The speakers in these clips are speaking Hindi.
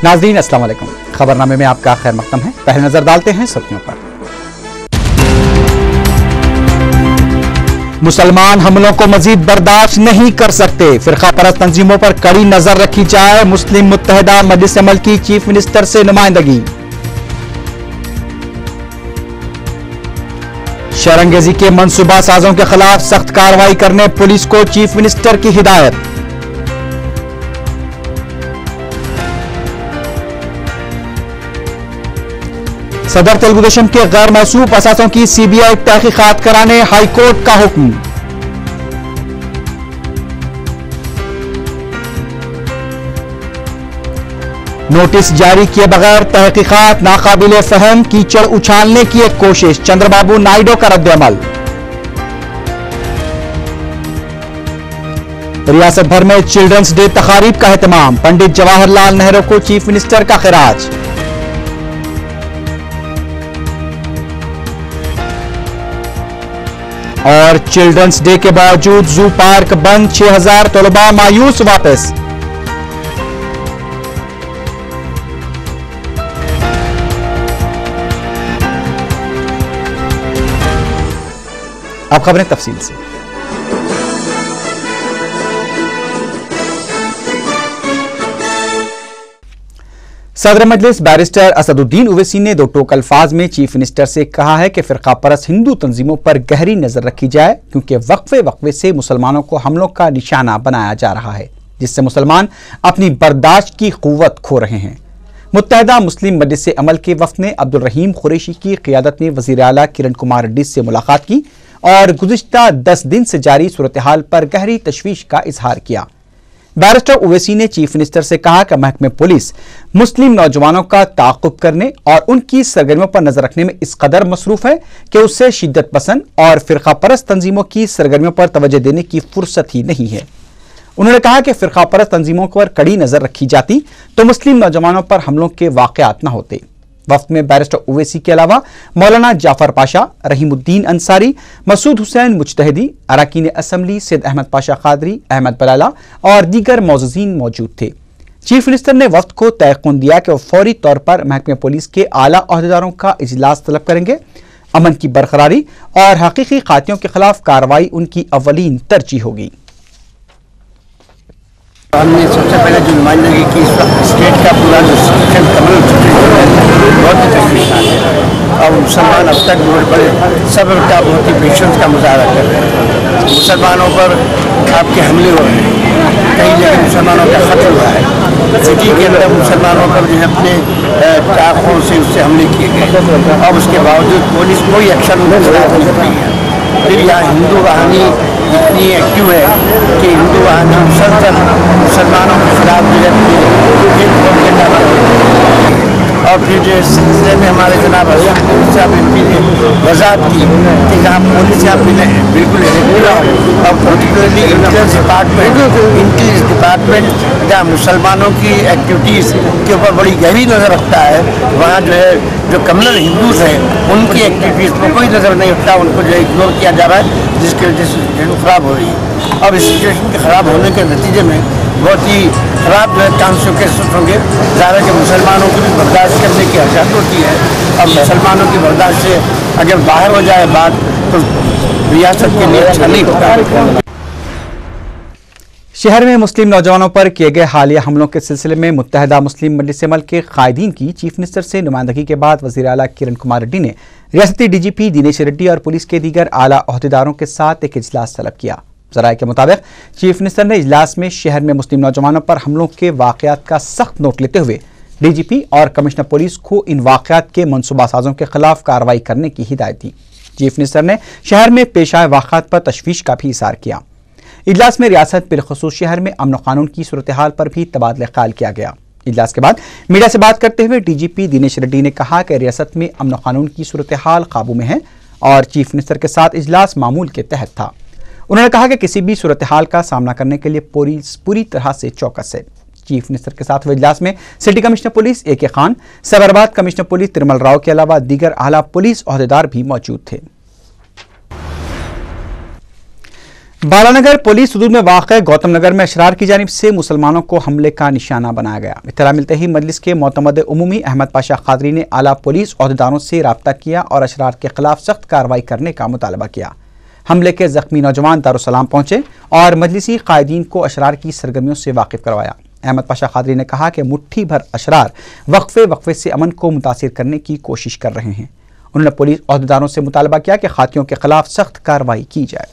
नाज़रीन अस्सलाम वालेकुम। खबरनामे में आपका खैर मकदम है। पहले नजर डालते हैं सुर्खियों पर। मुसलमान हमलों को मजीद बर्दाश्त नहीं कर सकते, फिरका परस्त तंजीमों पर कड़ी नजर रखी जाए। मुस्लिम मुत्तहिदा मजलिस अमल की चीफ मिनिस्टर से नुमाइंदगी। शरंगेजी के मंसूबा साजों के खिलाफ सख्त कार्रवाई करने पुलिस को चीफ मिनिस्टर की हिदायत। सदर तेलुगुदेशम के गैर मौसूफ असासों की सीबीआई तहकीकात कराने हाईकोर्ट का हुक्म। नोटिस जारी किए बगैर तहकीकात नाकाबिले फहम, कीचड़ उछालने की एक कोशिश, चंद्रबाबू नायडू का रद्द-ए-अमल। रियासत भर में चिल्ड्रंस डे तकारीब का एहतमाम, पंडित जवाहरलाल नेहरू को चीफ मिनिस्टर का खिराज। और चिल्ड्रंस डे के बावजूद जू पार्क बंद, 6000 तलबा मायूस वापस। अब खबरें तफसील से। सदर मजलिस बैरिस्टर असदुद्दीन ओवैसी ने दो टोक अल्फाज में चीफ मिनिस्टर से कहा है कि फिरका परस्त हिंदू तंजीमों पर गहरी नजर रखी जाए, क्योंकि वक्फे वक्फे से मुसलमानों को हमलों का निशाना बनाया जा रहा है, जिससे मुसलमान अपनी बर्दाश्त की कुव्वत खो रहे हैं। मुत्तहिदा मुस्लिम मजलिस अमल के वफ्द ने अब्दुल रहीम कुरैशी की क़ियादत में वज़ीर आला किरण कुमार रेड्डी से मुलाकात की और गुज़िश्ता 10 दिन से जारी सूरत हाल पर गहरी तशवीश का इजहार किया। बैरिस्टर ओवैसी ने चीफ मिनिस्टर से कहा कि महकमे पुलिस मुस्लिम नौजवानों का ताक़ुब करने और उनकी सरगर्मियों पर नजर रखने में इस कदर मसरूफ है कि उससे शिद्दत पसंद और फिरका परस्त तंजीमों की सरगर्मियों पर तवज्जो देने की फुर्सत ही नहीं है। उन्होंने कहा कि फिरका परस्त तंजीमों पर कड़ी नजर रखी जाती तो मुस्लिम नौजवानों पर हमलों के वाक़यात न होते। वफ्द में बैरिस्टर ओवैसी के अलावा मौलाना जाफर पाशा, रहीमुद्दीन अंसारी, मसूद हुसैन मुजतहिदी, अरकान असम्बली सैयद अहमद पाशा कादरी, अहमद बलाला और दीगर मौजूदीन मौजूद थे। चीफ मिनिस्टर ने वफ्द को तयक़ुन दिया कि वह फौरी तौर पर महकमे पुलिस के आला ओहदेदारों का इजलास तलब करेंगे। अमन की बरकरारी और हकीकी कातियों के खिलाफ कार्रवाई उनकी अव्वलीन तरजीह होगी। हमने सबसे पहले जो नुमाइंदगी की इस वक्त स्टेट का पूरा जो सिस्टम कमल बहुत ही तशवीशनाक है और मुसलमान अब तक बड़े सब्र का बहुत ही पेशेंस का मुजाहरा कर रहे हैं। मुसलमानों पर आपके हमले हो रहे हैं, कई जगह मुसलमानों का खत्म हुआ है। सिटी के अंदर मुसलमानों पर जो है अपने टाकों से उससे हमले किए गए और उसके बावजूद पुलिस कोई एक्शन नहीं रही है। फिर यहाँ हिंदू वाहनी इतनी एक्टिव है कि हिंदू वाहनी मुसलसल मुसलमानों के खिलाफ जो है और फिर जो इस सिलसिले में हमारे जनाब साहब MP ने वजाहत की कि जहाँ पुलिस यहाँ बिल्कुल रेगुलर और पर्टिकुलरली इंटेलिजेंस डिपार्टमेंट जहाँ मुसलमानों की एक्टिविटीज़ के ऊपर बड़ी गहरी नज़र रखता है, वहाँ जो है जो कम्युनल हिंदूज हैं उनकी एक्टिविटीज़ पर कोई नज़र नहीं रखता, उनको जो है इग्नोर किया जा रहा है, जिसकी वजह से सिचुएशन ख़राब हो रही है। और इस सिचुएशन के ख़राब होने के नतीजे में बहुत ही ख़राब जो है कॉन्सिक्वेंसेस होंगे। ज़्यादा के मुसलमानों को भी बर्दाश्त करने की हरकत होती है और मुसलमानों की बर्दाश्त से अगर बाहर हो जाए बात तो रियासत के लिए अच्छा नहीं होता। शहर में मुस्लिम नौजवानों पर किए गए हालिया हमलों के सिलसिले में मुत्तहिदा मुस्लिम मजलिस अमल के कायदीन की चीफ मिनिस्टर से नुमाइंदगी के बाद वज़ीर आला किरण कुमार रेड्डी ने रियासती DGP दिनेश रेड्डी और पुलिस के दीगर आला ओहदेदारों के साथ एक इजलास तलब किया। ज़राए के मुताबिक चीफ मिनिस्टर ने इजलास में शहर में मुस्लिम नौजवानों पर हमलों के वाक़यात का सख्त नोट लेते हुए DGP और कमिश्नर पुलिस को इन वाक़यात के मनसूबा साजों के खिलाफ कार्रवाई करने की हिदायत दी। चीफ मिनिस्टर ने शहर में पेश आए वाक़यात पर तशवीश का भी इज़हार किया। इजलास में रियासत बिलखुसूस शहर में अमन कानून की सूरत हाल पर भी तबादला ख्याल किया गया। इजलास के बाद मीडिया से बात करते हुए DGP दिनेश रेड्डी ने कहा कि रियासत में अमन कानून की सूरत हाल काबू में है और चीफ मिनिस्टर के साथ इजलास मामूल के तहत था। उन्होंने कहा कि किसी भी सूरत हाल का सामना करने के लिए पूरी तरह से चौकस है। चीफ मिनिस्टर के साथ हुए इजलास में city commissioner police AK Khan, Cyberabad commissioner police Tirmal Rao के अलावा दीगर आला पुलिस ओहदेदार भी मौजूद थे। बालानगर पुलिस हदूद में वाक़ गौतम नगर में अशरार की जानिब से मुसलमानों को हमले का निशाना बनाया गया। इत्तला मिलते ही मजलिस के मोतमद उमूमी अहमद पाशा कादरी ने आला पुलिस अहदेदारों से रब्ता किया और अशरार के खिलाफ सख्त कार्रवाई करने का मुतालबा किया। हमले के जख्मी नौजवान दारुसलाम पहुंचे और मजलिसी कायदीन को अशरार की सरगर्मियों से वाकिफ करवाया। अहमद पाशा कादरी ने कहा कि मुट्ठी भर अशरार वक्फे से अमन को मुतासिर करने की कोशिश कर रहे हैं। उन्होंने पुलिस अहदेदारों से मुतालबा किया कि खातियों के खिलाफ सख्त कार्रवाई की जाए।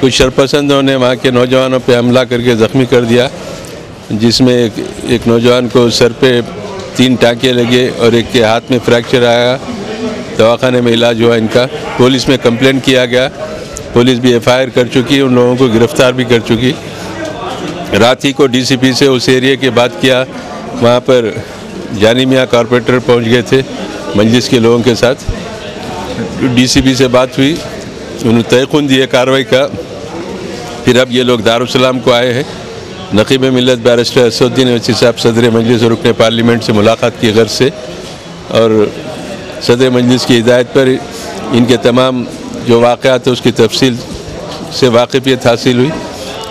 कुछ शरपसंदों ने वहाँ के नौजवानों पे हमला करके ज़ख्मी कर दिया, जिसमें एक नौजवान को सर पे 3 टाँके लगे और एक के हाथ में फ्रैक्चर आया। दवाखाने में इलाज हुआ इनका। पुलिस में कंप्लेंट किया गया, पुलिस भी FIR कर चुकी, उन लोगों को गिरफ़्तार भी कर चुकी। रात ही को DCP से उस एरिया की बात किया, वहाँ पर जानी मियाँ कॉरपोरेटर पहुँच गए थे मजलिस के लोगों के साथ। DCP से बात हुई, उन्होंने तयक़ुन दिए कार्रवाई का। फिर अब ये लोग दारुसलाम को आए हैं। नक़ीब मिल्लत बैरिस्टर असदुद्दीन ओवैसी साहब सदर मजलिस रुकने पार्लियामेंट से मुलाकात की गर्ज से, और सदर मजलिस की हिदायत पर इनके तमाम जो वाक़यात है उसकी तफसील से वाक़िफ़ियत हासिल हुई।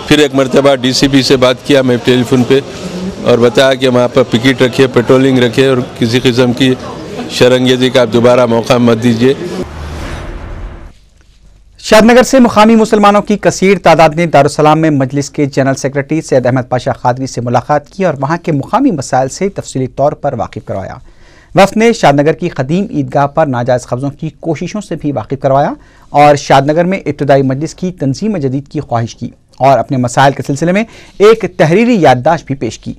फिर एक मरतबा DCP से बात किया मैं टेलीफोन पे, और बताया कि वहाँ पर पिकेट रखिए, पेट्रोलिंग रखिए और किसी किस्म की शरंगेज़ी का आप दोबारा मौका मत दीजिए। शादनगर से मुकामी मुसलमानों की कसीर तादाद ने दारुसलाम में मजलिस के जनरल सेक्रेटरी सैयद अहमद पाशा कादरी से मुलाकात की और वहाँ के मुकामी मसाइल से तफसीली तौर पर वाकिफ करवाया। वफ़द ने शादनगर की कदीम ईदगाह पर नाजायज़ कब्ज़ों की कोशिशों से भी वाकिफ करवाया और शादनगर में इब्तदाई मजलिस की तंजीम जदीद की ख्वाहिश की और अपने मसाइल के सिलसिले में एक तहरीरी याददाश्त भी पेश की।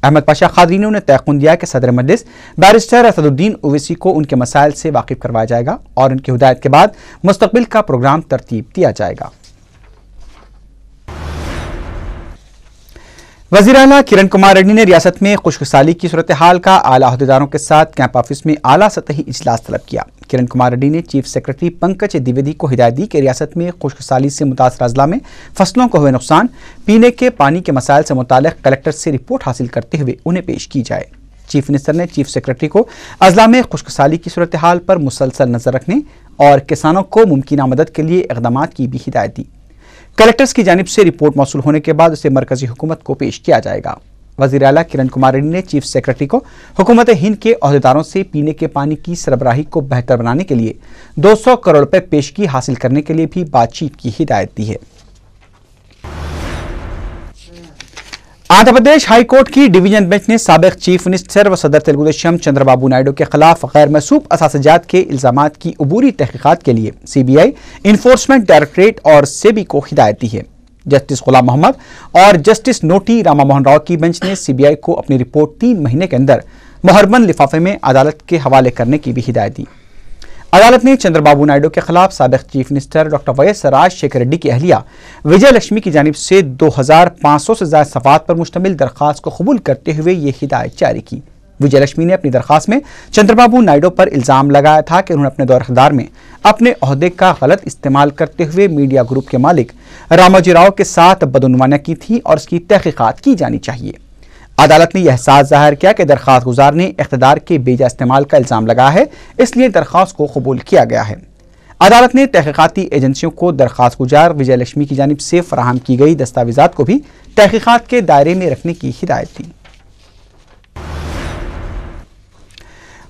अहमद पाशा कादरी ने उन्हें तयक़ुन दिया कि सदर मजलिस बैरिस्टर असदुद्दीन ओवैसी को उनके मसाइल से वाकिफ करवाया जाएगा और उनकी हिदायत के बाद मुस्तकबिल का प्रोग्राम तरतीब दिया जाएगा। वज़ीर आला किरण कुमार रेड्डी ने रियासत में खुशकसाली की सूरत हाल का आला अहदेदारों के साथ कैंप ऑफिस में आला सतही इजलास तलब किया। किरण कुमार रेड्डी ने चीफ सेक्रेटरी पंकज द्विवेदी को हिदायत दी कि रियासत में खुशकसाली से मुतासर अजला में फसलों को हुए नुकसान, पीने के पानी के मसाइल से मुताल्लिक़ कलेक्टर से रिपोर्ट हासिल करते हुए उन्हें पेश की जाए। चीफ मिनिस्टर ने चीफ सेक्रेटरी को अजला में खुशकसाली की सूरत हाल पर मुसलसल नजर रखने और किसानों को मुमकिन मदद के लिए इक़दामात की भी हिदायत दी। कलेक्टर्स की जानिब से रिपोर्ट मौसूल होने के बाद उसे मरकजी हुकूमत को पेश किया जाएगा। वज़ीर आला किरण कुमार रेड्डी ने चीफ सेक्रेटरी को हुकूमत हिंद के अहदेदारों से पीने के पानी की सरबराही को बेहतर बनाने के लिए 200 करोड़ रुपए पेशगी हासिल करने के लिए भी बातचीत की हिदायत दी है। आंध्र प्रदेश हाई कोर्ट की डिवीजन बेंच ने साबिक चीफ मिनिस्टर व सदर तेलुगुदेशम चंद्रबाबू नायडू के खिलाफ गैर मसूब असासजात के इल्जामात की अबूरी तहकीकात के लिए CBI, इन्फोर्समेंट डायरेक्टरेट और सेबी को हिदायत दी है। जस्टिस गुलाम मोहम्मद और जस्टिस नोटी रामा मोहन राव की बेंच ने CBI को अपनी रिपोर्ट 3 महीने के अंदर मुहरबंद लिफाफे में अदालत के हवाले करने की भी हिदायत दी। अदालत ने चंद्रबाबू नायडू के खिलाफ साबिक chief minister doctor YS Rajasekhara Reddy की अहलिया विजय लक्ष्मी की जानिब से 2500 से ज्यादा सफ़ात पर मुश्तमिल दरख्वास्त को कबूल करते हुए ये हिदायत जारी की। विजय लक्ष्मी ने अपनी दरख्वास्त में चंद्रबाबू नायडू पर इल्जाम लगाया था कि उन्होंने अपने दौर इख्तियार में अपने ओहदे का गलत इस्तेमाल करते हुए मीडिया ग्रुप के मालिक रामोजी राव के साथ बदनुमानियां की थी और इसकी तहकीकात की जानी चाहिए। अदालत ने यह एहसास जाहिर किया कि दरख्वास्त गुजार ने इख्तियार के बेजा इस्तेमाल का इल्जाम लगाया है, इसलिए दरख्वास्त को कबूल किया गया है। अदालत ने तहकीकाती एजेंसियों को दरख्वास्त गुजार विजय लक्ष्मी की जानिब से फराहम की गई दस्तावेजात को भी तहकीकात के दायरे में रखने की हिदायत दी।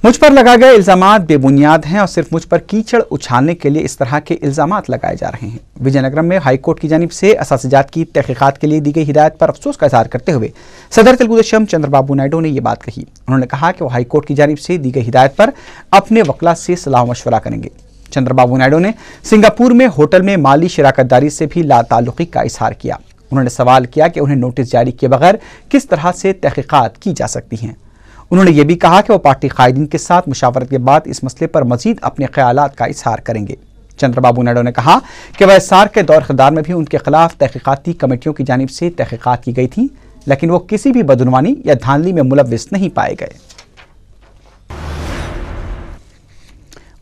मुझ पर लगाए गए इल्जामात बेबुनियाद हैं और सिर्फ मुझ पर कीचड़ उछालने के लिए इस तरह के इल्जामात लगाए जा रहे हैं। विजयनगरम में हाई कोर्ट की जानिब से असासजात की तहकीकात के लिए दी गई हिदायत पर अफसोस का इजहार करते हुए सदर तेलुगुदेशम चंद्रबाबू नायडू ने यह बात कही। उन्होंने कहा कि वो हाई कोर्ट की जानिब से दी गई हिदायत पर अपने वकला से सलाह मशवरा करेंगे। चंद्रबाबू नायडू ने सिंगापुर में होटल में माली शराकतदारी से भी लाताल्लुकी का इजहार किया। उन्होंने सवाल किया कि उन्हें नोटिस जारी किए बगैर किस तरह से तहकीकात की जा सकती हैं। उन्होंने ये भी कहा कि वो पार्टी कायदीन के साथ मुशावरत के बाद इस मसले पर मजीद अपने ख्यालात का इजहार करेंगे। चंद्रबाबू नायडू ने कहा कि वह सार के दौर इख्तियार में भी उनके खिलाफ तहकीकाती कमेटियों की जानिब से तहकीकात की गई थी, लेकिन वो किसी भी बदनुमानी या धांधली में मुलव्विस नहीं पाए गए।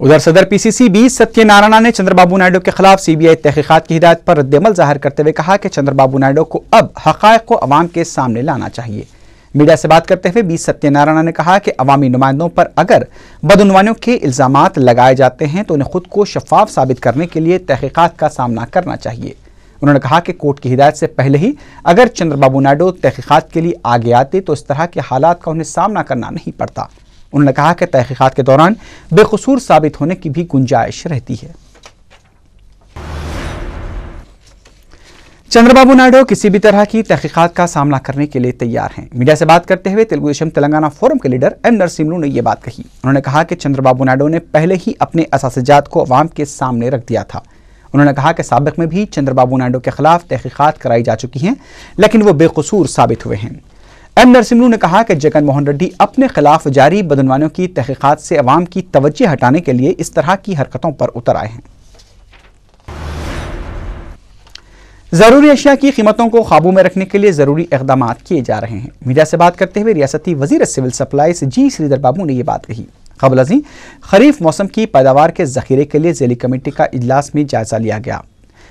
उधर सदर PCC B सत्यनारायण ने चंद्रबाबू नायडू के खिलाफ CBI तहकीकात की हिदायत पर रद्दअमल जाहिर करते हुए कहा कि चंद्रबाबू नायडू को अब हक़ाइक़ को अवाम के सामने लाना चाहिए। मीडिया से बात करते हुए बी सत्यनारायण ने कहा कि अवामी नुमाइंदों पर अगर बदउनवानियों के इल्जामात लगाए जाते हैं तो उन्हें खुद को शफाफ साबित करने के लिए तहकीकात का सामना करना चाहिए। उन्होंने कहा कि कोर्ट की हिदायत से पहले ही अगर चंद्रबाबू नायडू तहकीकात के लिए आगे आते तो इस तरह के हालात का उन्हें सामना करना नहीं पड़ता। उन्होंने कहा कि तहकीकात के दौरान बेकसूर साबित होने की भी गुंजाइश रहती है। चंद्रबाबू नायडू किसी भी तरह की तहकीकात का सामना करने के लिए तैयार हैं। मीडिया से बात करते हुए तेलुगु देशम तेलंगाना फोरम के लीडर एम नरसिम्हू ने यह बात कही। उन्होंने कहा कि चंद्रबाबू नायडू ने पहले ही अपने असासिजात को अवाम के सामने रख दिया था। उन्होंने कहा कि साबिक में भी चंद्रबाबू नायडू के खिलाफ तहकीकात कराई जा चुकी हैं, लेकिन वो बेकसूर साबित हुए हैं। एम नरसिम्हू ने कहा कि जगन मोहन रेड्डी अपने खिलाफ जारी बदउनवानियों की तहकीकात से अवाम की तवज्जो हटाने के लिए इस तरह की हरकतों पर उतर आए हैं। जरूरी अशिया की कीमतों को काबू में रखने के लिए जरूरी इकदाम किए जा रहे हैं। मीडिया से बात करते हुए रियासती वजीर सिविल सप्लाईज जी श्रीधर बाबू ने यह बात कही। कबल अज़ीं खरीफ मौसम की पैदावार के जखीरे के लिए ज़िली कमेटी का इजलास में जायजा लिया गया।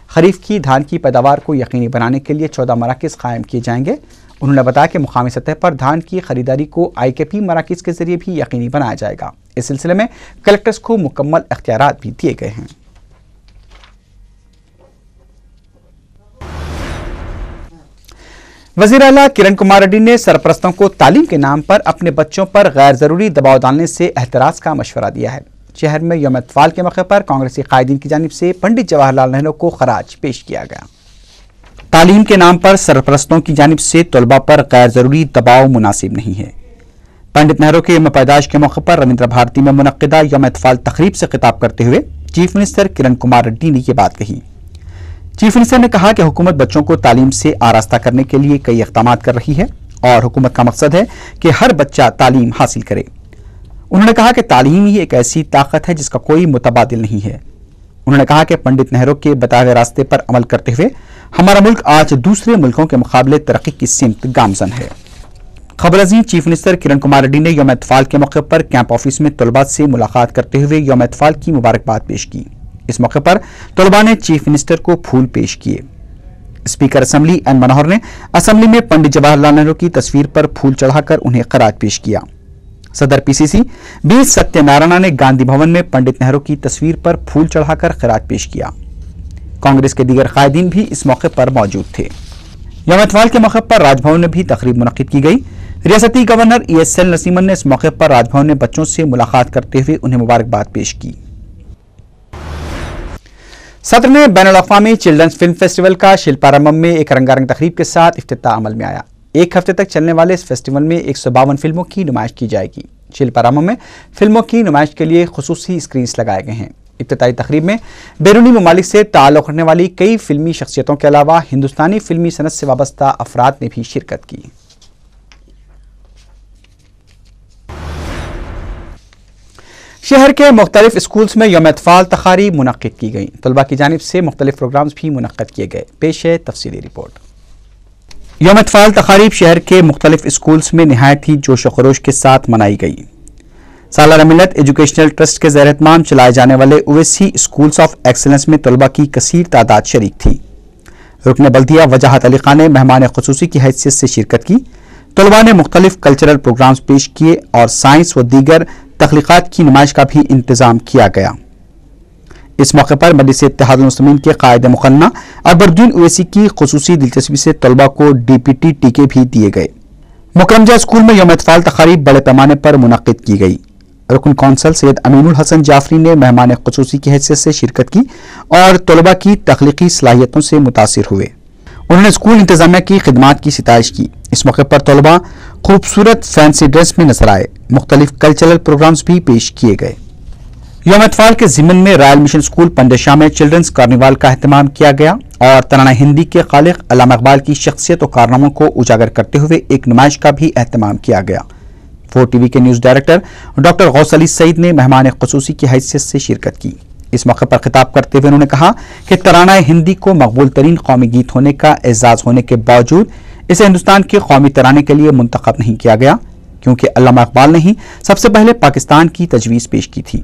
खरीफ की धान की पैदावार को यकीनी बनाने के लिए 14 मराकज़ कायम किए जाएंगे। उन्होंने बताया कि मुकामी सतह पर धान की खरीदारी को IKP मराकज़ के जरिए भी यकीनी बनाया जाएगा। इस सिलसिले में कलेक्टर्स को मुकम्मल इख्तियारात भी दिए गए हैं। वज़ीर आला किरण कुमार रेड्डी ने सरपरस्तों को तालीम के नाम पर अपने बच्चों पर गैर जरूरी दबाव डालने से एहतराज का मशवरा दिया है। शहर में यौम इत्तफ़ाल के मौके पर कांग्रेसी कायदीन की जानिब से पंडित जवाहरलाल नेहरू को खराज पेश किया गया। तालीम के नाम पर सरपरस्तों की जानिब से तलबा पर गैर जरूरी दबाव मुनासिब नहीं है। पंडित नेहरू के यौम पैदाइश के मौके पर रविंद्र भारती में मुनक्किदा यौम इत्तफ़ाल तकरीब से खिताब करते हुए चीफ मिनिस्टर किरण कुमार रेड्डी ने यह बात कही। चीफ मिनिस्टर ने कहा कि हुकूमत बच्चों को तालीम से आरास्ता करने के लिए कई इक़दाम कर रही है और हुकूमत का मकसद है कि हर बच्चा तालीम हासिल करे। उन्होंने कहा कि तालीम ही एक ऐसी ताकत है जिसका कोई मुतबादिल नहीं है। उन्होंने कहा कि पंडित नेहरू के बताए गए रास्ते पर अमल करते हुए हमारा मुल्क आज दूसरे मुल्कों के मुकाबले तरक्की की सिमत गामजन है। खबर अज़ीं चीफ मिनिस्टर किरण कुमार रेड्डी ने यौम इत्तफ़ाल के मौके पर कैंप ऑफिस में तलबा से मुलाकात करते हुए यौम इत्तफ़ाल की मुबारकबाद पेश की। इस मौके पर तलबा ने चीफ मिनिस्टर को फूल पेश किए। स्पीकर असेंबली एन मनोहर ने असेंबली में पंडित जवाहरलाल नेहरू की तस्वीर पर फूल चढ़ाकर उन्हें खराज पेश किया। सदर PCC बी सत्यनारायण ने गांधी भवन में पंडित नेहरू की तस्वीर पर फूल चढ़ाकर खराज पेश किया। कांग्रेस के दीगर कायदीन भी इस मौके पर मौजूद थे। यौम इत्तफ़ाल के मौके पर राजभवन में भी तकरीब मुनक्किद की गई। रियासती गवर्नर ESL नसीमन ने इस मौके पर राजभवन में बच्चों से मुलाकात करते हुए उन्हें मुबारकबाद पेश की। सदर ने बैनुल-अक़वामी चिल्ड्रंस फिल्म फेस्टिवल का शिल्पारंभम में एक रंगारंग तकरीब के साथ इफ्तिताह अमल में आया। एक हफ्ते तक चलने वाले इस फेस्टिवल में 152 फिल्मों की नुमाइश की जाएगी। शिल्पारंभम में फिल्मों की नुमाइश के लिए खुसूसी स्क्रीन्स लगाए गए हैं। इफ्तिताही तकरीब में बैरूनी ममालिक से ताल्लुक़ रखने वाली कई फिल्मी शख्सियतों के अलावा हिंदुस्तानी फिल्मी सनत से वाबस्ता अफराद ने भी शिरकत की। शहर के मुख्तलिफ स्कूल्स में यौम इत्तफ़ाल तक़ारीब मुनक्किद की गई। तलबा की जानिब से मुख्तलिफ प्रोग्राम्स भी मुनक्किद किए गए। पेश है तफसीली रिपोर्ट। यौम इत्तफ़ाल तक़ारीब शहर के मुख्तलिफ स्कूल्स में नहायत ही जोश व खरोश के साथ मनाई गई। सालाना मिलत एजुकेशनल ट्रस्ट के ज़ेर एहतमाम चलाए जाने वाले ओवैसी स्कूल्स ऑफ एक्सलेंस में तलबा की कसीर तादाद शरीक थी। रुकन बल्दिया वजाहत अली खान ने मेहमान खुसूसी की हैसियत से शिरकत की। तलबा ने मुख्तलिफ कल्चरल प्रोग्राम्स पेश किए और साइंस व दीगर तख्लीक़ात की नुमाइश का भी इंतजाम किया गया। इस मौके पर मजलिस इत्तेहादुल मुस्लिमीन के कायद मुक़न्ना अकबरुद्दीन ओवैसी की खुसूसी दिलचस्पी से तलबा को DPT टीके भी दिए गए। मुकरमजा स्कूल में यौम इत्तफ़ाल तक़ारीब बड़े पैमाने पर मुनक्किद की गई। रुकन कौंसल सैयद अमीनुल हसन जाफरी ने मेहमान खुसूसी की हैसियत से शिरकत की और तलबा की तख्लीकी सलाहियतों से मुतासिर हुए। उन्होंने स्कूल इंतजामिया की खिदमात की सितारिश की। इस मौके पर तलबा खूबसूरत फैंसी ड्रेस में नजर आए। मुख्तलिफ कल्चरल प्रोग्राम्स भी पेश किए गए। यौम इत्तफ़ाल के ज़िमन में रॉयल मिशन स्कूल पंडशाह में चिल्ड्रंस कार्निवाल का अहतमाम किया गया और तराना हिंदी के खालिक अल्लामा इकबाल की शख्सियत और कारनामों को उजागर करते हुए एक नुमाइश का भी अहतमाम किया गया। 4TV के news director doctor Ghouse Ali Saeed ने मेहमान खुसूसी की हैसियत से शिरकत की। इस मौके पर खिताब करते हुए उन्होंने कहा कि तराना हिंदी को मकबूल तरीन कौमी गीत होने का एजाज होने के बावजूद इसे हिंदुस्तान के कौमी तराने के लिए मुंतखब नहीं किया गया, क्योंकि अल्लामा इकबाल ने ही सबसे पहले पाकिस्तान की तजवीज़ पेश की थी।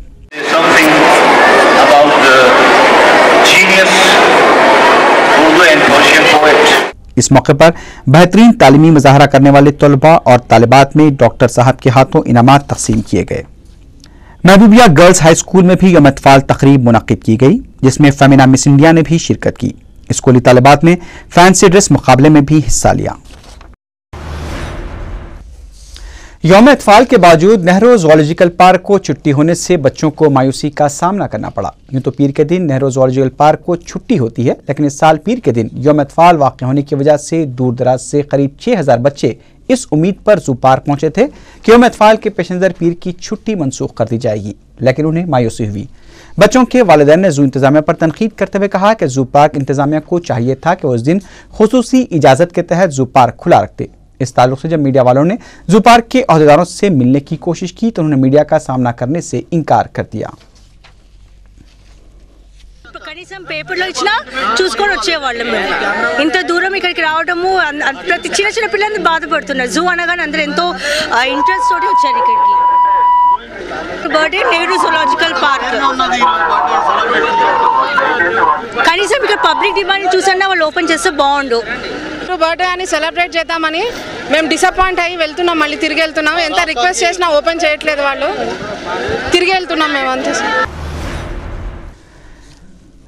इस मौके पर बेहतरीन तालीमी मुजाहरा करने वाले तलबा और तालिबात में डॉक्टर साहब के हाथों इनामात तकसीम किए गए। महबूबिया गर्ल्स हाई स्कूल में भी यौम इत्फाल तकरीब मुनक्किद की गई, जिसमें फेमिना मिस इंडिया ने भी शिरकत की। स्कूली तालिबात ने फैंसी ड्रेस मुकाबले में भी हिस्सा लिया। यौम इत्फाल के बावजूद नेहरू ज़ूलॉजिकल पार्क को छुट्टी होने से बच्चों को मायूसी का सामना करना पड़ा। यूं तो पीर के दिन नेहरू ज़ूलॉजिकल पार्क को छुट्टी होती है, लेकिन इस साल पीर के दिन यौम इत्फाल वाक़ होने की वजह से दूर दराज से करीब 6000 बच्चे इस उम्मीद पर जू पार्क पहुंचे थे कि यौम इत्फाल के पेश नज़र पीर की छुट्टी मनसूख कर दी जाएगी, लेकिन उन्हें मायूसी हुई। बच्चों के वालिदैन ने जू इंतजामिया पर तनकीद करते हुए कहा कि जू पार्क इंतजामिया को चाहिए था कि उस दिन खुसूसी इजाज़त के तहत जू पार्क खुला रखते। इस ताल्लुक से जब मीडिया वालों ने जू पार्क के अहदेदारों से मिलने की कोशिश की तो उन्होंने मीडिया का सामना करने से इनकार कर दिया। కనీసం పేపర్లో ఇచ్చినా చూసుకొని వచ్చేవాళ్ళం మేము. ఇంత దూరం ఇక్కడికి రావడము ప్రతి చిన్న చిన్న పిల్లలు బాధపడుతున్నారు. జూ అనగానే అందరూ ఎంతో ఇంట్రెస్ట్ తోటి వచ్చారు ఇక్కడికి. బర్త్డే నెహ్రూ జూలాజికల్ పార్క్ కనీసం ఇక్కడ పబ్లిక్ డిమాండ్ చూసన్నా వాళ్ళు ఓపెన్ చేస్తే బాగుండు. బర్త్డే అని సెలబ్రేట్ చేద్దామని మేము డిసప్పాయింట్ అయ్యి వెళ్తున్నాం, మళ్ళీ తిరిగి వెళ్తున్నాం. ఎంత రిక్వెస్ట్ చేసినా ఓపెన్ చేయట్లేదు వాళ్ళు, తిరిగి వెళ్తున్నాం మేము అంతే.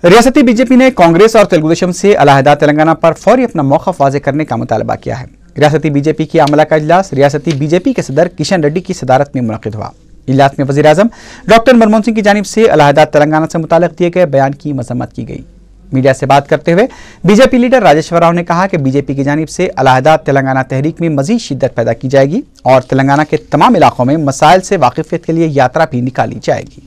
रियासती बीजेपी ने कांग्रेस और तेलुगु देशम से अलहदा तेलंगाना पर फौरी अपना मौक़िफ़ वाज़ेह करने का मुतालबा किया है। रियासती बीजेपी की आमला का इजलास रियासती बीजेपी के सदर किशन रेड्डी की सदारत में मुनक़िद हुआ। इजलास में वज़ीर आज़म डॉक्टर मनमोहन सिंह की जानिब से अलहदा तेलंगाना से मुताल्लिक़ दिए गए बयान की मज़म्मत की गई। मीडिया से बात करते हुए बीजेपी लीडर राजेश्वर राव ने कहा कि बीजेपी की जानिब से अलहदा तेलंगाना तहरीक में मज़ीद शिद्दत पैदा की जाएगी और तेलंगाना के तमाम इलाकों में मसाइल से वाकिफ़ियत के लिए यात्रा भी निकाली जाएगी।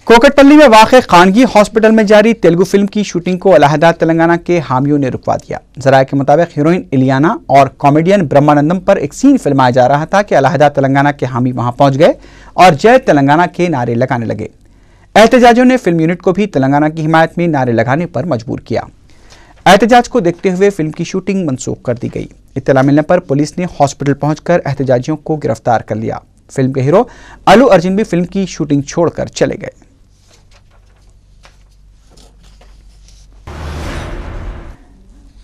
कोकटपल्ली में वाक़ खानगी हॉस्पिटल में जारी तेलुगु फिल्म की शूटिंग को अलहदा तेलंगाना के हामियों ने रुकवा दिया। ज़राए के मुताबिक हीरोइन इलियाना और कॉमेडियन ब्रह्मानंदम पर एक सीन फिल्माया जा रहा था कि अलहदा तेलंगाना के हामी वहां पहुंच गए और जय तेलंगाना के नारे लगाने लगे। एहतजाजियों ने फिल्म यूनिट को भी तेलंगाना की हिमायत में नारे लगाने पर मजबूर किया। एहतजाज को देखते हुए फिल्म की शूटिंग मनसूख कर दी गई। इत्तला मिलने पर पुलिस ने हॉस्पिटल पहुंचकर एहतजाजियों को गिरफ्तार कर लिया। फिल्म के हीरो अल्लू अर्जुन भी फिल्म की शूटिंग छोड़कर चले गए।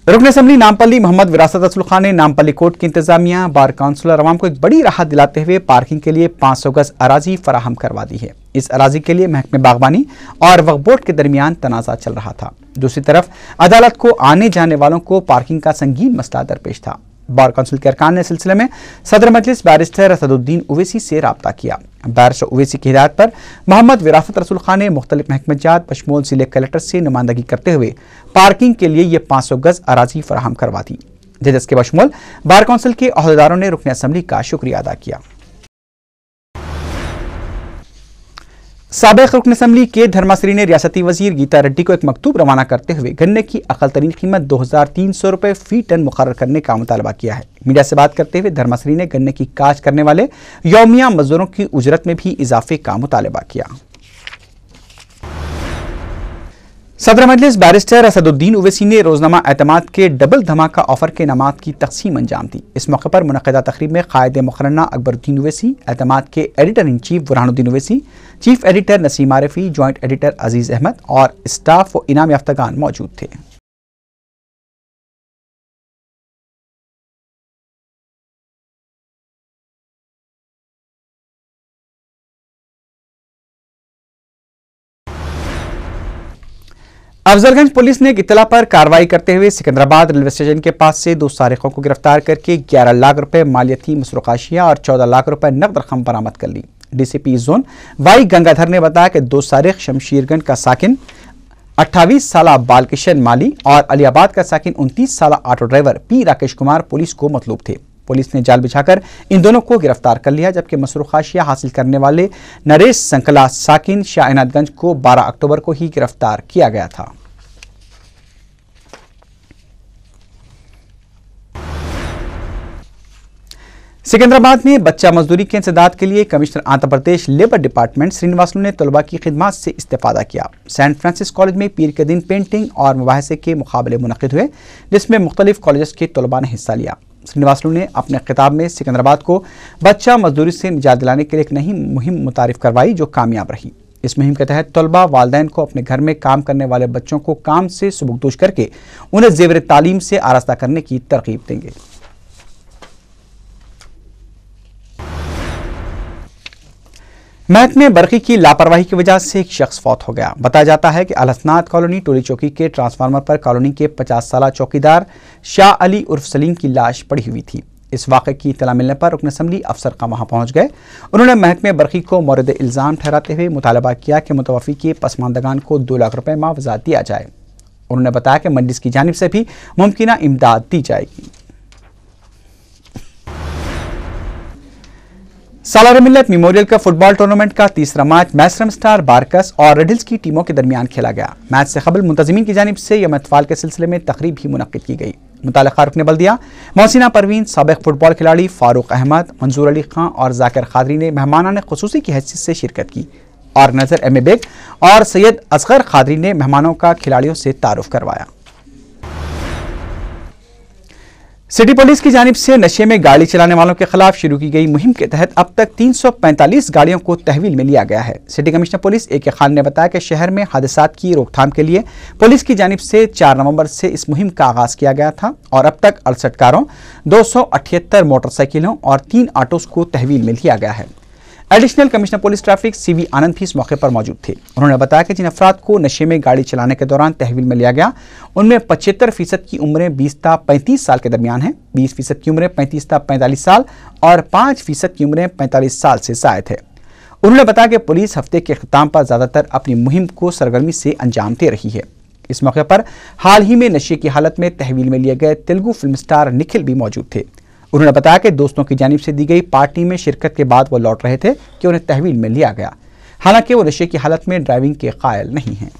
रुकन असम्बली नामपल्ली मोहम्मद विरासत रसूल खान ने नामपल्ली कोर्ट की इंतजामिया, बार काउंसिलर अवाम को एक बड़ी राहत दिलाते हुए पार्किंग के लिए 500 गज अराजी फराहम करवा दी है। इस अराजी के लिए महकमे बागबानी और वक्फ बोर्ड के दरमियान तनाज़ा चल रहा था। दूसरी तरफ अदालत को आने जाने वालों को पार्किंग का संगीन मसला दरपेश था। बार काउंसिल के अरकान ने इस सिलसिले में सदर मजलिस बैरिस्टर असदुद्दीन ओवैसी से राब्ता किया। बैरिस्टर ओवैसी की हिदायत पर मोहम्मद विरासत रसूल खान ने मुख्तलिफ महकमेजात बशमूल जिले कलेक्टर से नुमाइंदगी करते हुए पार्किंग के लिए ये 500 गज अराजी फराहम करवा दी। जजस के बशमूल बार काउंसिल के अहदेदारों ने रुकन असम्बली का शुक्रिया अदा किया। साबिक़ रुकन असम्बली के धर्माश्री ने रियासती वजीर गीता रेड्डी को एक मकतूब रवाना करते हुए गन्ने की अक़ल तरीन कीमत 2300 रुपये फी टन मुकर्रर करने का मुतालबा किया है। मीडिया से बात करते हुए धर्माश्री ने गन्ने की काश्त करने वाले यौमिया मजदूरों की उजरत में भी इजाफे का मुतालबा किया। सदर मजलिस बैरिस्टर असदुद्दीन ओवैसी ने रोजनामा एतमाद के डबल धमाका ऑफर के इनामात की तकसीम अंजाम दी। इस मौके पर मुनक़िदा तकरीब में क़ायद मुक़र्रना अकबरुद्दीन ओवैसी, एतमाद के editor in chief Burhanuddin Owaisi, chief editor Naseem Arifi, joint editor Aziz Ahmed और स्टाफ व इनाम याफ्तागान मौजूद थे। अफजलगंज पुलिस ने एक इत्तला पर कार्रवाई करते हुए सिकंदराबाद रेलवे स्टेशन के पास से 2 सारिकों को गिरफ्तार करके 11 लाख रुपए मालियती मसरूक़ अशिया और 14 लाख रुपए नकद रकम बरामद कर ली। डीसीपी जोन वाई गंगाधर ने बताया कि 2 सारिक शमशीरगंज का साकिन 28 साल बालकिशन माली और अलियाबाद का साकिन 29 साल auto driver P Rakesh Kumar police को मतलूब थे। पुलिस ने जाल बिछाकर इन दोनों को गिरफ्तार कर लिया, जबकि मसरूक़ अशिया हासिल करने वाले नरेश संकला साकिन शाहनादगंज को 12 अक्टूबर को ही गिरफ्तार किया गया था। सिकंदराबाद में बच्चा मजदूरी के इंसदाद के लिए commissioner Andhra Pradesh labour department Srinivasulu ने तलबा की खिदमात से इस्तेफादा किया। सेंट फ्रांसिस कॉलेज में पीर के दिन पेंटिंग और मुबाहिसे के मुकाबले मुनक़िद हुए, जिसमें मुख्तलिफ कॉलेज के तलबा ने हिस्सा लिया। श्रीनिवासलू ने अपने खिताब में सिकंदराबाद को बच्चा मजदूरी से निजात दिलाने के लिए एक नई मुहिम मुतारिफ करवाई जो कामयाब रही। इस मुहिम के तहत तलबा वालिदैन को अपने घर में काम करने वाले बच्चों को काम से सुबुकदोश करके उन्हें ज़ेवर तालीम से आरास्ता करने की तरकीब देंगे। महकमे बरकी की लापरवाही की वजह से एक शख्स फौत हो गया। बताया जाता है कि अलहसनात कॉलोनी टोली चौकी के ट्रांसफार्मर पर कॉलोनी के 50 साला चौकीदार शाह अली उर्फ सलीम की लाश पड़ी हुई थी। इस वाक़े की इत्तला मिलने पर रुकन असम्बली अफसर का वहां पहुंच गए। उन्होंने महकमे बरकी को मौरद इल्ज़ाम ठहराते हुए मुतालबा किया कि मुतवफ़ी के पसमानदगान को 2 लाख रुपये मुआवजा दिया जाए। उन्होंने बताया कि मजलिस की जानिब से भी मुमकिना इमदाद दी जाएगी। सालार मिल्लत मेमोरियल का फुटबॉल टूर्नामेंट का तीसरा मैच मैसरम स्टार बारकस और रेड हिल्स की टीमों के दरमियान खेला गया। मैच से कबल मुंतज़मीन की जानिब से यौम इत्तफ़ाल के सिलसिले में तकरीब भी मुनक़्क़िद की गई। मुतल्लिक़ा रुकन बल्दिया मोहसिना परवीन, साबिक़ फुटबॉल खिलाड़ी फारूक अहमद, मंजूर अली खां और जाकिर खादरी ने मेहमानान ख़ुसूसी की हैसियत से शिरकत की और नज़र एम ए बेग और सैयद असगर खादरी ने मेहमानों का खिलाड़ियों से तारुफ करवाया। सिटी पुलिस की जानिब से नशे में गाड़ी चलाने वालों के खिलाफ शुरू की गई मुहिम के तहत अब तक 345 गाड़ियों को तहवील में लिया गया है। सिटी कमिश्नर पुलिस ए के खान ने बताया कि शहर में हादसात की रोकथाम के लिए पुलिस की जानिब से 4 नवंबर से इस मुहिम का आगाज किया गया था और अब तक 68 कारों, 278 मोटरसाइकिलों और 3 ऑटोस को तहवील में लिया गया है। Additional commissioner police traffic CV आनंद भी इस मौके पर मौजूद थे। उन्होंने बताया कि जिन अफराद को नशे में गाड़ी चलाने के दौरान तहवील में लिया गया उनमें 75% की उम्रें 20 से 35 साल के दरमियान हैं, 20% की उम्रें 35 से 45 साल और 5% की उम्रें 45 साल से ज़ायद है। उन्होंने बताया कि पुलिस हफ्ते के अख्ताम पर ज़्यादातर अपनी मुहिम को सरगर्मी से अंजाम दे रही है। इस मौके पर हाल ही में नशे की हालत में तहवील में लिए गए तेलुगु फिल्म स्टार निखिल भी मौजूद थे। उन्होंने बताया कि दोस्तों की जानिब से दी गई पार्टी में शिरकत के बाद वो लौट रहे थे कि उन्हें तहवील में लिया गया। हालांकि वो नशे की हालत में ड्राइविंग के कायल नहीं हैं।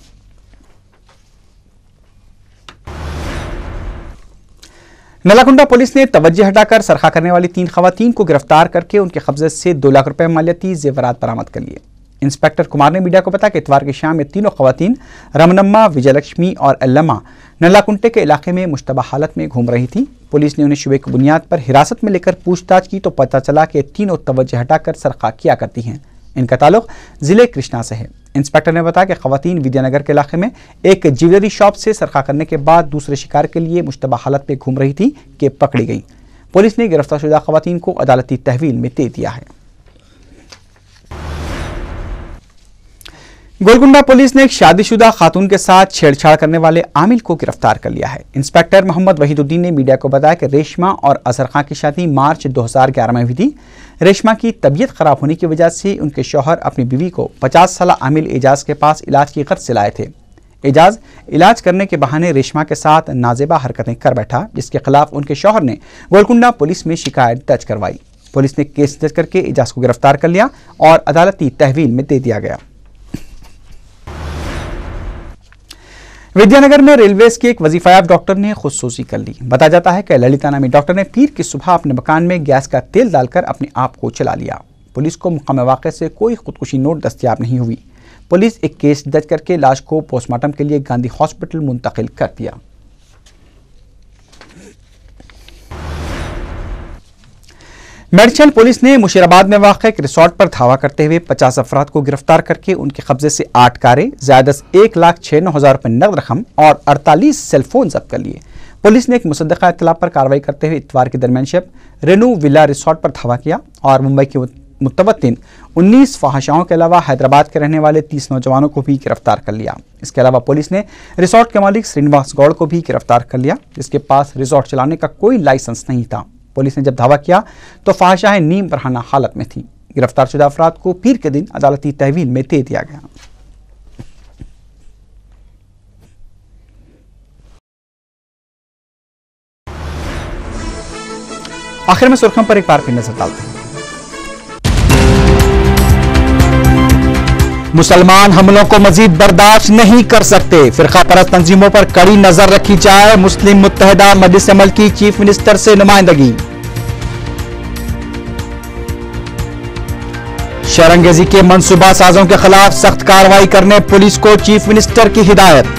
नलाकुंडा पुलिस ने तवज्जो हटाकर सरखा करने वाली 3 खवातीन को गिरफ्तार करके उनके कब्जे से 2 लाख रुपए मालियती जेवरात बरामद कर लिए। इंस्पेक्टर कुमार ने मीडिया को बताया कि इतवार की शाम ये तीनों खवातीन रमनम्मा, विजयलक्ष्मी और अल्लमा नलाकुंटे के इलाके में मुश्तबा हालत में घूम रही थी। पुलिस ने उन्हें शुबे की बुनियाद पर हिरासत में लेकर पूछताछ की तो पता चला कि तीनों तवज्जो हटाकर सरखा किया करती हैं। इनका ताल्लुक जिले कृष्णा से है। इंस्पेक्टर ने बताया कि खवातीन विद्यानगर के इलाके में एक ज्वेलरी शॉप से सरखा करने के बाद दूसरे शिकार के लिए मुश्तबा हालत में घूम रही थी कि पकड़ी गई। पुलिस ने गिरफ्तारशुदा खवातीन को अदालती तहवील में दे दिया है। गोलकुंडा पुलिस ने एक शादीशुदा खातून के साथ छेड़छाड़ करने वाले आमिल को गिरफ्तार कर लिया है। इंस्पेक्टर मोहम्मद वहीदुद्दीन ने मीडिया को बताया कि रेशमा और अजहर खां की शादी मार्च 2011 में हुई थी। रेशमा की तबीयत खराब होने की वजह से उनके शौहर अपनी बीवी को 50 साला आमिल एजाज के पास इलाज की गर्ज से लाए थे। एजाज इलाज करने के बहाने रेशमा के साथ नाजेबा हरकतें कर बैठा, जिसके खिलाफ उनके शौहर ने गोलकुंडा पुलिस में शिकायत दर्ज करवाई। पुलिस ने केस दर्ज करके एजाज को गिरफ्तार कर लिया और अदालती तहवील में दे दिया गया। विद्यानगर में रेलवेज के एक वजीफायाब डॉक्टर ने खुदसूसी कर ली। बताया जाता है कि ललिता नामी डॉक्टर ने पीर की सुबह अपने मकान में गैस का तेल डालकर अपने आप को चला लिया। पुलिस को मुकाम वाक़े से कोई खुदकुशी नोट दस्तियाब नहीं हुई। पुलिस एक केस दर्ज करके लाश को पोस्टमार्टम के लिए गांधी हॉस्पिटल मुंतकिल कर दिया। मेडचल पुलिस ने मुशीराबाद में वाक़ एक रिसोर्ट पर धावा करते हुए 50 अफराद को गिरफ्तार करके उनके कब्जे से 8 कारें, ज़्यादा 1,96,000 रुपये नकद रकम और 48 सेलफोन जब्त कर लिए। पुलिस ने एक मुसद्दक़ा इत्तला पर कार्रवाई करते हुए इतवार की दरमियान शब रेनू विला रिसोर्ट पर धावा किया और मुंबई के मुतवत्तिन 19 फहाशाओं के अलावा हैदराबाद के रहने वाले 30 नौजवानों को भी गिरफ्तार कर लिया। इसके अलावा पुलिस ने रिसोर्ट के मालिक श्रीनिवास गौड़ को भी गिरफ्तार कर लिया, जिसके पास रिसोर्ट चलाने का कोई लाइसेंस नहीं था। पुलिस ने जब धावा किया तो फहाशाएं नीम बरहाना हालत में थी। गिरफ्तारशुदा अफराद को पीर के दिन अदालती तहवील में दे दिया गया। आखिर में सुर्खियों पर एक बार फिर नजर डालते हैं। मुसलमान हमलों को मजीद बर्दाश्त नहीं कर सकते, फिरका परस्त तंजीमों पर कड़ी नजर रखी जाए। मुस्लिम मुत्तहिदा मजलिस अमल की चीफ मिनिस्टर से नुमाइंदगी। शरंगेजी के मंसूबा साजों के खिलाफ सख्त कार्रवाई करने पुलिस को चीफ मिनिस्टर की हिदायत।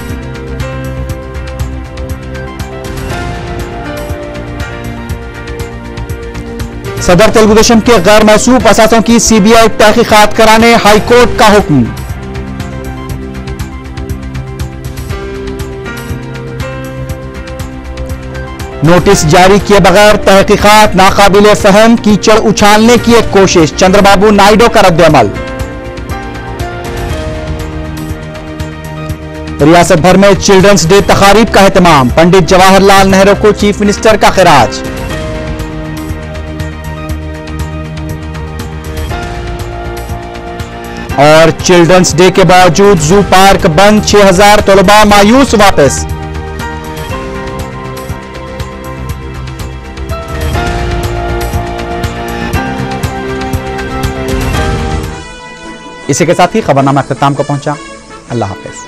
सदर तेलुगुदेशम के गैर महसूब असासों की CBI तहकीकात कराने हाईकोर्ट का हुक्म। नोटिस जारी किए बगैर तहकीकात नाकाबिले फहम, कीचड़ उछालने की एक कोशिश, चंद्रबाबू नायडू का रद्द-ए-अमल। रियासत भर में चिल्ड्रंस डे तकारीब का एहतमाम, पंडित जवाहरलाल नेहरू को चीफ मिनिस्टर का खिराज। और चिल्ड्रंस डे के बावजूद जू पार्क बंद, 6000 तलबा मायूस वापस। इसी के साथ ही खबरनामा अख्ताम को पहुंचा। अल्लाह हाफिज।